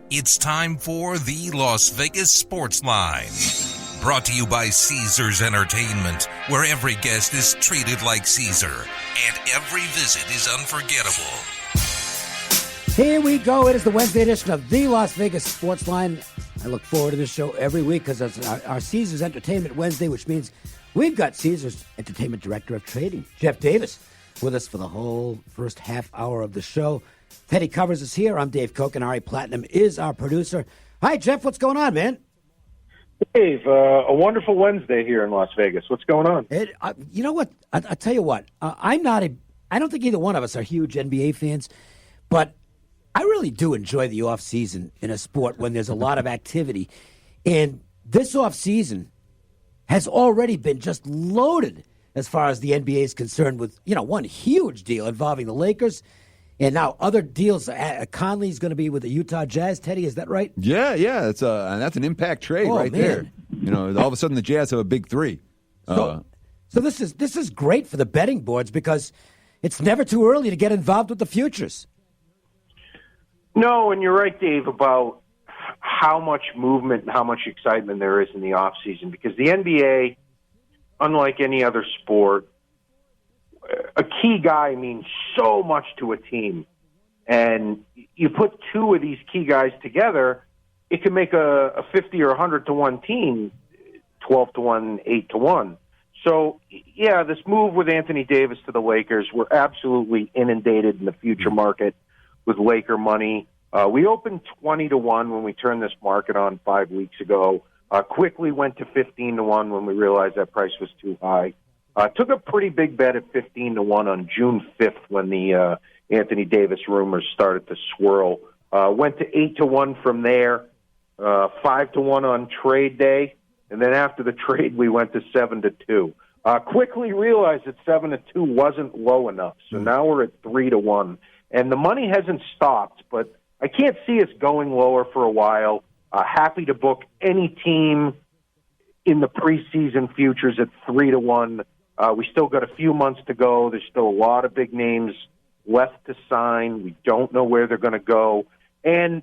It's time for the Las Vegas Sportsline. Brought to you by Caesars Entertainment, where every guest is treated like Caesar and every visit is unforgettable. Here we go. It is the Wednesday edition of the Las Vegas Sportsline. I look forward to this show every week because it's our Caesars Entertainment Wednesday, which means we've got Caesars Entertainment Director of Trading, Jeff Davis, with us for the whole first half hour of the show. Teddy Covers is here. I'm Dave Cokin. Ari Platinum is our producer. Hi, Jeff. What's going on, man? Dave, a wonderful Wednesday here in Las Vegas. What's going on? You know what? I tell you what. I don't think either one of us are huge NBA fans, but I really do enjoy the off season in a sport when there's a lot of activity. And this off season has already been just loaded as far as the NBA is concerned with, one huge deal involving the Lakers. And now other deals. Conley's going to be with the Utah Jazz. Teddy, is that right? Yeah. And that's an impact trade there. All of a sudden the Jazz have a big three. So this is great for the betting boards because it's never too early to get involved with the futures. No, and you're right, Dave, about how much movement and how much excitement there is in the offseason because the NBA, unlike any other sport, a key guy means so much to a team. And you put two of these key guys together, it can make a 50 or 100 to 1 team, 12 to 1, 8 to 1. So, yeah, this move with Anthony Davis to the Lakers, we're absolutely inundated in the future market with Laker money. We opened 20 to 1 when we turned this market on 5 weeks ago. Quickly went to 15 to 1 when we realized that price was too high. Took a pretty big bet at 15 to 1 on June 5th when the Anthony Davis rumors started to swirl. Went to 8 to 1 from there, 5 to 1 on trade day, and then after the trade we went to 7 to 2. Quickly realized that 7 to 2 wasn't low enough, so now we're at 3 to 1. And the money hasn't stopped, but I can't see us going lower for a while. Happy to book any team in the preseason futures at 3 to 1. We still got a few months to go. There's still a lot of big names left to sign. We don't know where they're going to go. And,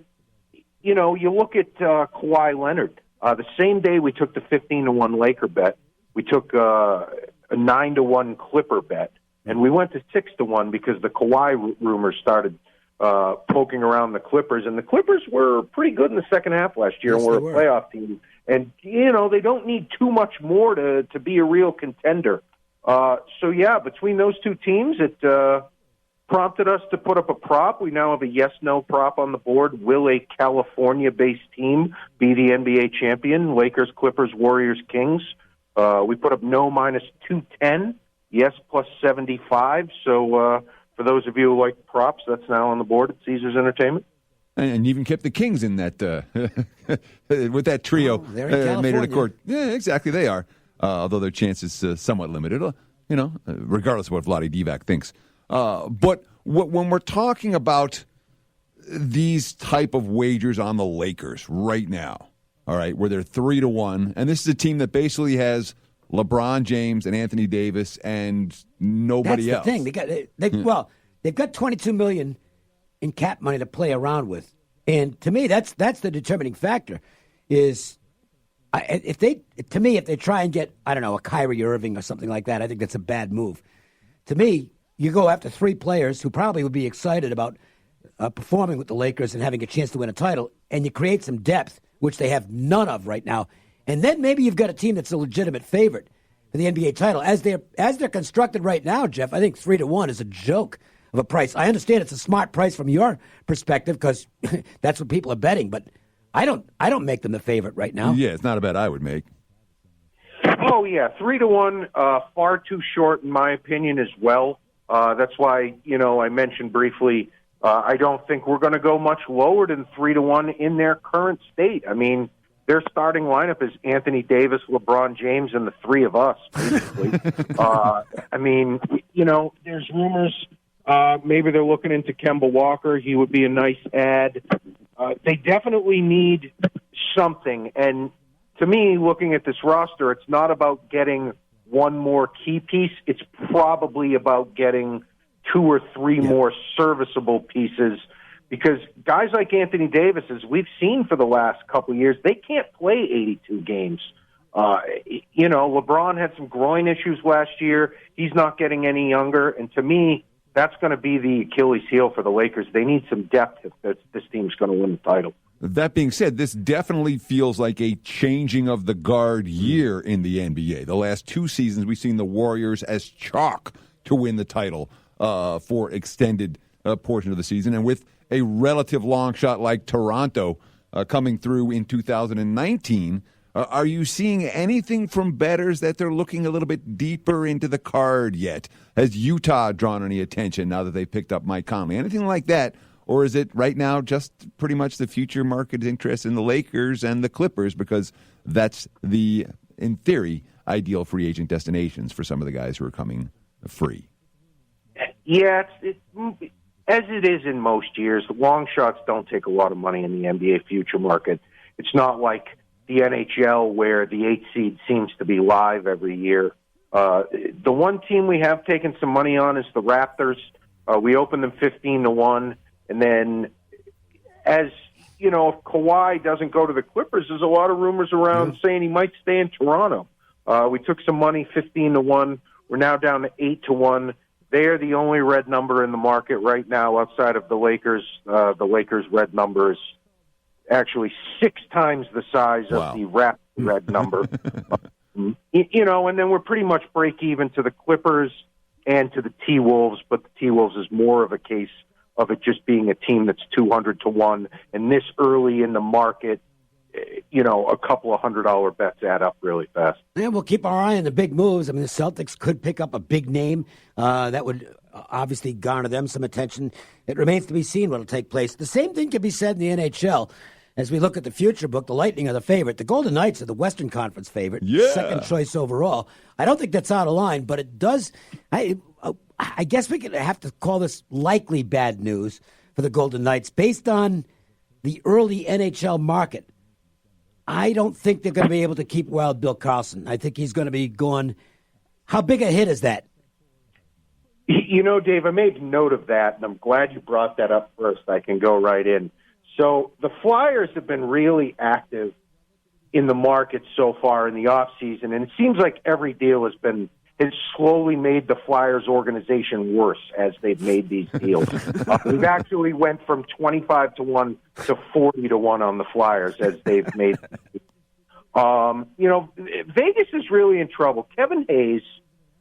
you look at Kawhi Leonard. The same day we took the 15 to 1 Laker bet, we took a 9 to 1 Clipper bet. And we went to 6 to 1 because the Kawhi rumors started poking around the Clippers. And the Clippers were pretty good in the second half last year and were a playoff team. And, they don't need too much more to be a real contender. Between those two teams, it prompted us to put up a prop. We now have a yes-no prop on the board. Will a California-based team be the NBA champion? Lakers, Clippers, Warriors, Kings. We put up no minus 210, yes plus 75. So for those of you who like props, that's now on the board at Caesars Entertainment. And even kept the Kings in that with that trio. They're in California. Made it a court. Yeah, exactly, they are. Although their chance is somewhat limited, regardless of what Vlade Divac thinks. But when we're talking about these type of wagers on the Lakers right now, all right, where they're 3 to 1, and this is a team that basically has LeBron James and Anthony Davis and nobody else. That's the thing. They've got $22 million in cap money to play around with, and to me, that's the determining factor. If they try and get, a Kyrie Irving or something like that, I think that's a bad move. To me, you go after 3 players who probably would be excited about performing with the Lakers and having a chance to win a title, and you create some depth, which they have none of right now. And then maybe you've got a team that's a legitimate favorite for the NBA title. As they're constructed right now, Jeff, I think 3 to 1 is a joke of a price. I understand it's a smart price from your perspective because that's what people are betting, but I don't make them the favorite right now. Yeah, it's not a bet I would make. Oh, yeah, 3 to 1, far too short in my opinion as well. That's why, I mentioned briefly, I don't think we're going to go much lower than 3 to 1 in their current state. I mean, their starting lineup is Anthony Davis, LeBron James, and the 3 of us, basically. There's rumors maybe they're looking into Kemba Walker. He would be a nice add. They definitely need something. And to me, looking at this roster, it's not about getting one more key piece. It's probably about getting 2 or 3 more serviceable pieces Because guys like Anthony Davis, as we've seen for the last couple of years, they can't play 82 games. LeBron had some groin issues last year. He's not getting any younger. And to me, that's going to be the Achilles heel for the Lakers. They need some depth if this team's going to win the title. That being said, this definitely feels like a changing of the guard year in the NBA. The last 2 seasons, we've seen the Warriors as chalk to win the title for extended portion of the season. And with a relative long shot like Toronto coming through in 2019, are you seeing anything from bettors that they're looking a little bit deeper into the card yet? Has Utah drawn any attention now that they picked up Mike Conley? Anything like that? Or is it right now just pretty much the future market interest in the Lakers and the Clippers because that's the, in theory, ideal free agent destinations for some of the guys who are coming free? Yeah, as it is in most years, the long shots don't take a lot of money in the NBA future market. It's not like the NHL where the 8 seed seems to be live every year. The one team we have taken some money on is the Raptors. We opened them 15-1. And then, as you know, if Kawhi doesn't go to the Clippers, there's a lot of rumors around saying he might stay in Toronto. We took some money, 15-1. We're now down to 8-1. They're the only red number in the market right now outside of the Lakers. The Lakers' red number is actually 6 times the size of the Raptors' red number. And then we're pretty much break even to the Clippers and to the T-Wolves, but the T-Wolves is more of a case of it just being a team that's 200-1, and this early in the market, a couple of $100 bets add up really fast. Yeah, we'll keep our eye on the big moves. I mean, the Celtics could pick up a big name that would obviously garner them some attention. It remains to be seen what will take place. The same thing can be said in the NHL. As we look at the future book, the Lightning are the favorite. The Golden Knights are the Western Conference favorite, second choice overall. I don't think that's out of line, but it does. I guess we could have to call this likely bad news for the Golden Knights based on the early NHL market. I don't think they're going to be able to keep Wild Bill Karlsson. I think he's going to be gone. How big a hit is that? Dave, I made note of that, and I'm glad you brought that up first. I can go right in. So the Flyers have been really active in the market so far in the offseason, and it seems like every deal has slowly made the Flyers organization worse as they've made these deals. We've actually went from 25-1 to 40-1 on the Flyers as they've made. Vegas is really in trouble. Kevin Hayes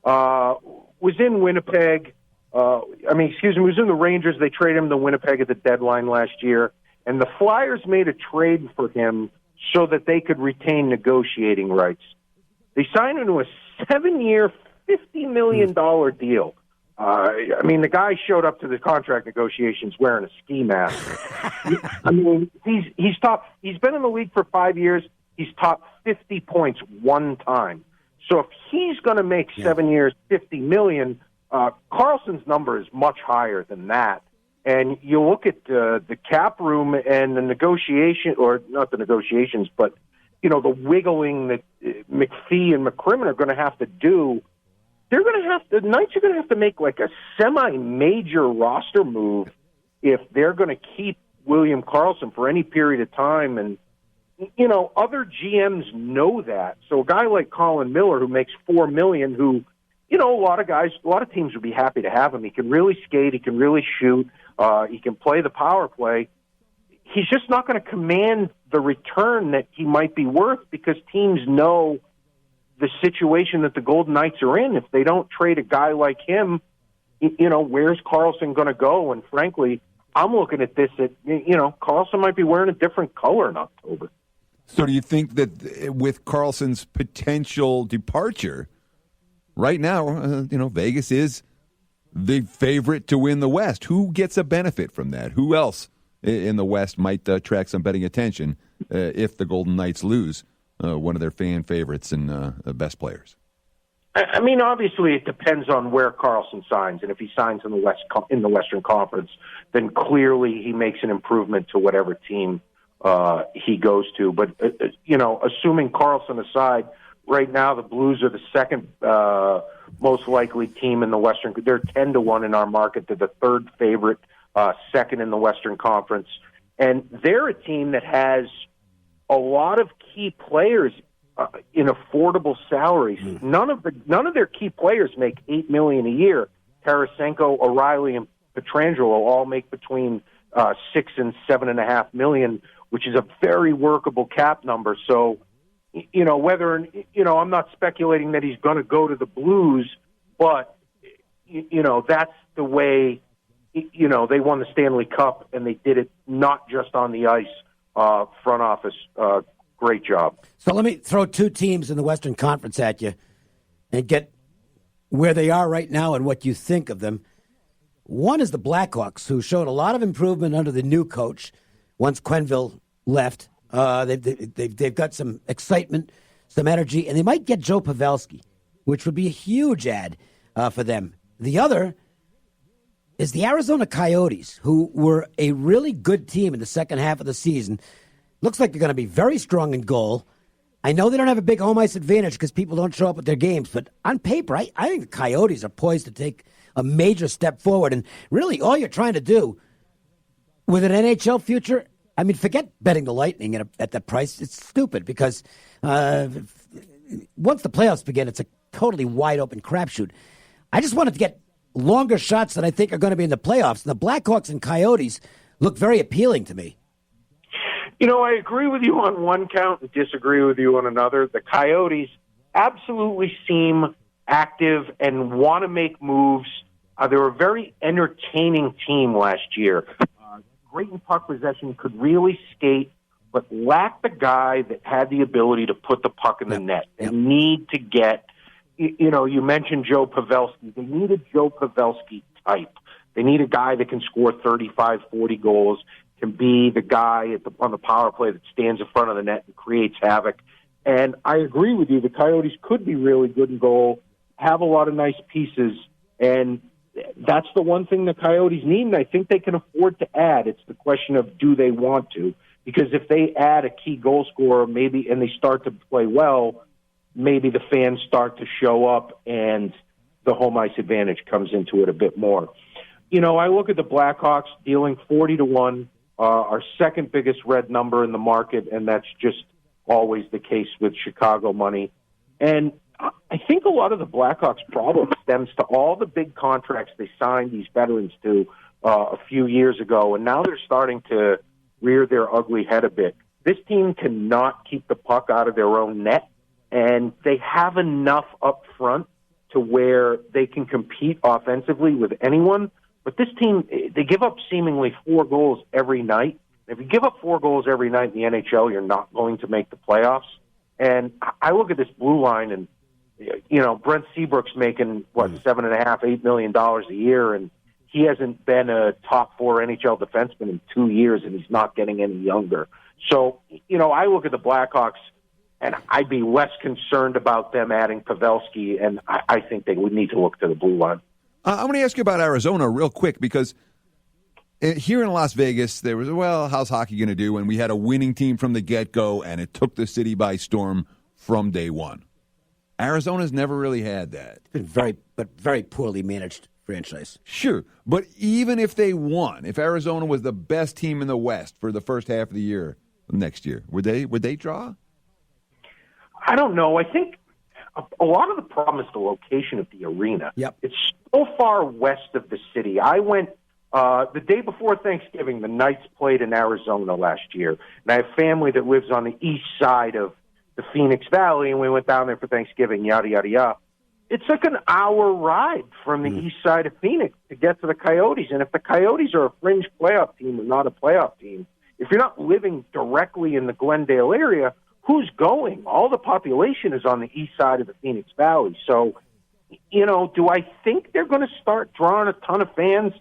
was in Winnipeg. Was in the Rangers. They traded him to Winnipeg at the deadline last year, and the Flyers made a trade for him so that they could retain negotiating rights. They signed him to a 7-year, $50 million deal. The guy showed up to the contract negotiations wearing a ski mask. He's top. He's been in the league for 5 years. He's topped 50 points one time. So if he's going to make 7 years, $50 million, Karlsson's number is much higher than that. And you look at the cap room and the negotiation, or not the negotiations, but the wiggling that McPhee and McCrimmon are going to have to do. The Knights are going to have to make like a semi-major roster move if they're going to keep William Karlsson for any period of time. And, other GMs know that. So a guy like Colin Miller, who makes $4 million, who, a lot of teams would be happy to have him. He can really skate. He can really shoot. He can play the power play. He's just not going to command the return that he might be worth because teams know the situation that the Golden Knights are in. If they don't trade a guy like him, where's Karlsson going to go? And frankly, I'm looking at this Karlsson might be wearing a different color in October. So do you think that with Karlsson's potential departure, right now, Vegas is the favorite to win the West. Who gets a benefit from that? Who else in the West might attract some betting attention if the Golden Knights lose one of their fan favorites and best players? Obviously, it depends on where Karlsson signs, and if he signs in the Western Conference, then clearly he makes an improvement to whatever team he goes to. But assuming Karlsson aside, right now the Blues are the second most likely team in the Western. They're 10-1 in our market. They're the third favorite second in the Western Conference. And they're a team that has a lot of key players in affordable salaries. None of their key players make $8 million a year. Tarasenko, O'Reilly, and Pietrangelo all make between $6 and $7.5 million, which is a very workable cap number. So, I'm not speculating that he's going to go to the Blues, but that's the way. They won the Stanley Cup, and they did it not just on the ice. Front office, great job. So let me throw two teams in the Western Conference at you and get where they are right now and what you think of them. One is the Blackhawks, who showed a lot of improvement under the new coach once Quenneville left. They've got some excitement, some energy, and they might get Joe Pavelski, which would be a huge add for them. The other is the Arizona Coyotes, who were a really good team in the second half of the season. Looks like they're going to be very strong in goal. I know they don't have a big home ice advantage because people don't show up at their games, but on paper, I think the Coyotes are poised to take a major step forward. And really, all you're trying to do with an NHL future, I mean, forget betting the Lightning at that price. It's stupid because once the playoffs begin, it's a totally wide-open crapshoot. I just wanted to get longer shots that I think are going to be in the playoffs. And the Blackhawks and Coyotes look very appealing to me. I agree with you on one count and disagree with you on another. The Coyotes absolutely seem active and want to make moves. They were a very entertaining team last year. Great in puck possession, could really skate, but lacked the guy that had the ability to put the puck in the net. They need to get, you mentioned Joe Pavelski. They need a Joe Pavelski type. They need a guy that can score 35, 40 goals, can be the guy on the power play that stands in front of the net and creates havoc. And I agree with you. The Coyotes could be really good in goal, have a lot of nice pieces, and that's the one thing the Coyotes need, and I think they can afford to add. It's the question of, do they want to? Because if they add a key goal scorer, maybe, and they start to play well, maybe the fans start to show up and the home ice advantage comes into it a bit more. I look at the Blackhawks dealing 40-1, our second biggest red number in the market, and that's just always the case with Chicago money. And I think a lot of the Blackhawks' problem stems to all the big contracts they signed these veterans to a few years ago, and now they're starting to rear their ugly head a bit. This team cannot keep the puck out of their own net, and they have enough up front to where they can compete offensively with anyone. But this team, they give up seemingly 4 goals every night. If you give up 4 goals every night in the NHL, you're not going to make the playoffs. And I look at this blue line, and Brent Seabrook's making, $7.5–8 million a year, and he hasn't been a top 4 NHL defenseman in 2 years, and he's not getting any younger. So, I look at the Blackhawks, and I'd be less concerned about them adding Pavelski, and I think they would need to look to the blue line. I'm going to ask you about Arizona real quick, because here in Las Vegas, there was, how's hockey going to do? And we had a winning team from the get-go, and it took the city by storm from day one. Arizona's never really had that. It's been very poorly managed franchise. Sure, but even if they won, if Arizona was the best team in the West for the first half of the year next year, would they draw? I don't know. I think a lot of the problem is the location of the arena. Yep. It's so far west of the city. I went the day before Thanksgiving. The Knights played in Arizona last year, and I have family that lives on the east side of the Phoenix Valley, and we went down there for Thanksgiving, yada, yada, yada. It's like an hour ride from the east side of Phoenix to get to the Coyotes. And if the Coyotes are a fringe playoff team and not a playoff team, if you're not living directly in the Glendale area, who's going? All the population is on the east side of the Phoenix Valley. So, do I think they're going to start drawing a ton of fans?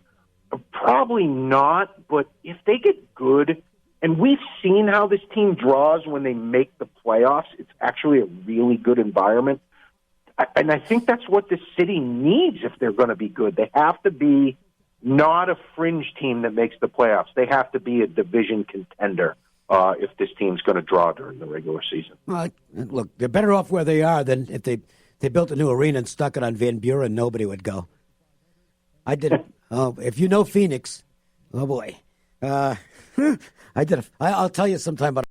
Probably not, but if they get good, and we've seen how this team draws when they make the playoffs, it's actually a really good environment. And I think that's what the city needs if they're going to be good. They have to be not a fringe team that makes the playoffs. They have to be a division contender if this team's going to draw during the regular season. Well, look, they're better off where they are than if they built a new arena and stuck it on Van Buren, nobody would go. I did it. If you know Phoenix, Oh boy. I did. I'll tell you sometime about.